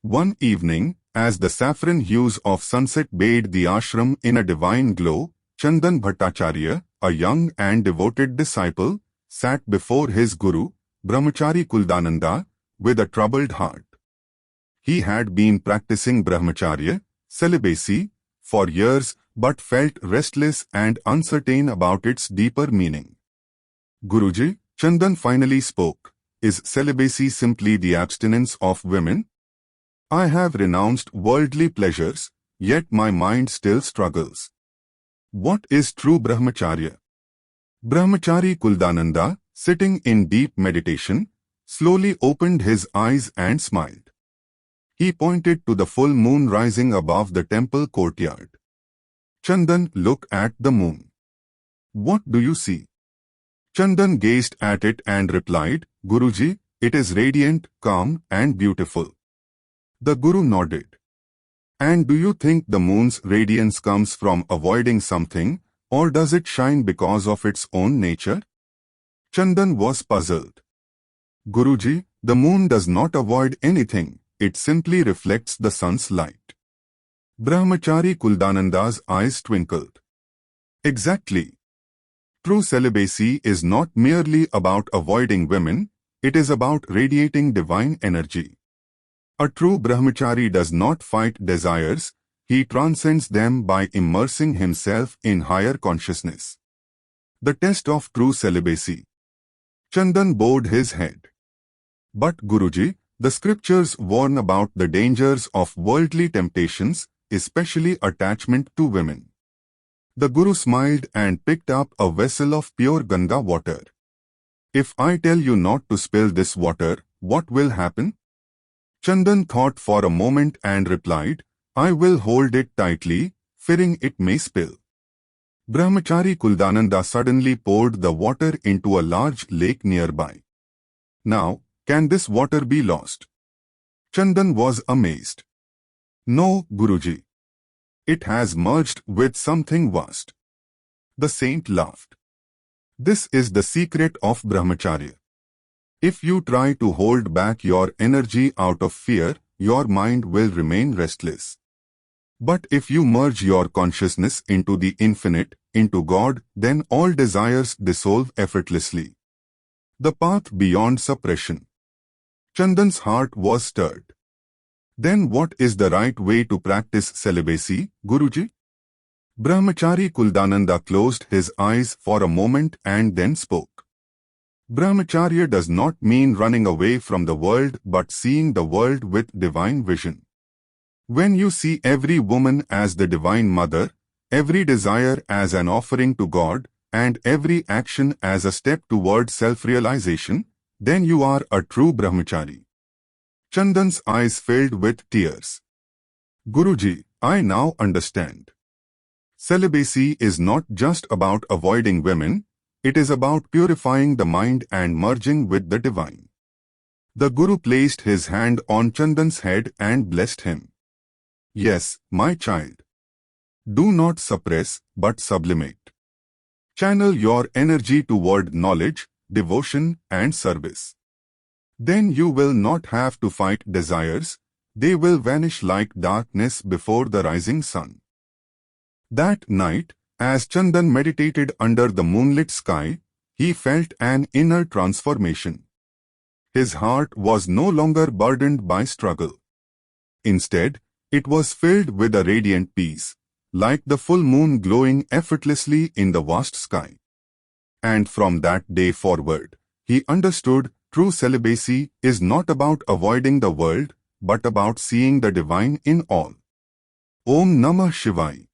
One evening, as the saffron hues of sunset bathed the ashram in a divine glow, Chandan Bhattacharya, a young and devoted disciple, sat before his guru, Brahmachari Kulananda, with a troubled heart. He had been practicing brahmacharya, celibacy, for years but felt restless and uncertain about its deeper meaning. Guruji, Chandan finally spoke. Is celibacy simply the abstinence of women? I have renounced worldly pleasures, yet my mind still struggles. What is true brahmacharya? Brahmachari Kulananda, sitting in deep meditation, slowly opened his eyes and smiled. He pointed to the full moon rising above the temple courtyard. Chandan, look at the moon. What do you see? Chandan gazed at it and replied, Guruji, it is radiant, calm and beautiful. The Guru nodded. And do you think the moon's radiance comes from avoiding something, or does it shine because of its own nature? Chandan was puzzled. Guruji, the moon does not avoid anything, it simply reflects the sun's light. Brahmachari Kulananda's eyes twinkled. Exactly. True celibacy is not merely about avoiding women, it is about radiating divine energy. A true brahmachari does not fight desires, he transcends them by immersing himself in higher consciousness. The test of true celibacy. Chandan bowed his head. But Guruji, the scriptures warn about the dangers of worldly temptations, especially attachment to women. The Guru smiled and picked up a vessel of pure Ganga water. If I tell you not to spill this water, what will happen? Chandan thought for a moment and replied, I will hold it tightly, fearing it may spill. Brahmachari Kulananda suddenly poured the water into a large lake nearby. Now, can this water be lost? Chandan was amazed. No, Guruji. It has merged with something vast. The saint laughed. This is the secret of brahmacharya. If you try to hold back your energy out of fear, your mind will remain restless. But if you merge your consciousness into the infinite, into God, then all desires dissolve effortlessly. The path beyond suppression. Chandan's heart was stirred. Then what is the right way to practice celibacy, Guruji? Brahmachari Kulananda closed his eyes for a moment and then spoke. Brahmacharya does not mean running away from the world but seeing the world with divine vision. When you see every woman as the divine mother, every desire as an offering to God, and every action as a step toward self-realization, then you are a true brahmachari. Chandan's eyes filled with tears. Guruji, I now understand. Celibacy is not just about avoiding women, it is about purifying the mind and merging with the divine. The Guru placed his hand on Chandan's head and blessed him. Yes, my child. Do not suppress, but sublimate. Channel your energy toward knowledge, devotion, and service. Then you will not have to fight desires, they will vanish like darkness before the rising sun. That night, as Chandan meditated under the moonlit sky, he felt an inner transformation. His heart was no longer burdened by struggle. Instead, it was filled with a radiant peace, like the full moon glowing effortlessly in the vast sky. And from that day forward, he understood true celibacy is not about avoiding the world, but about seeing the divine in all. Om Namah Shivaya.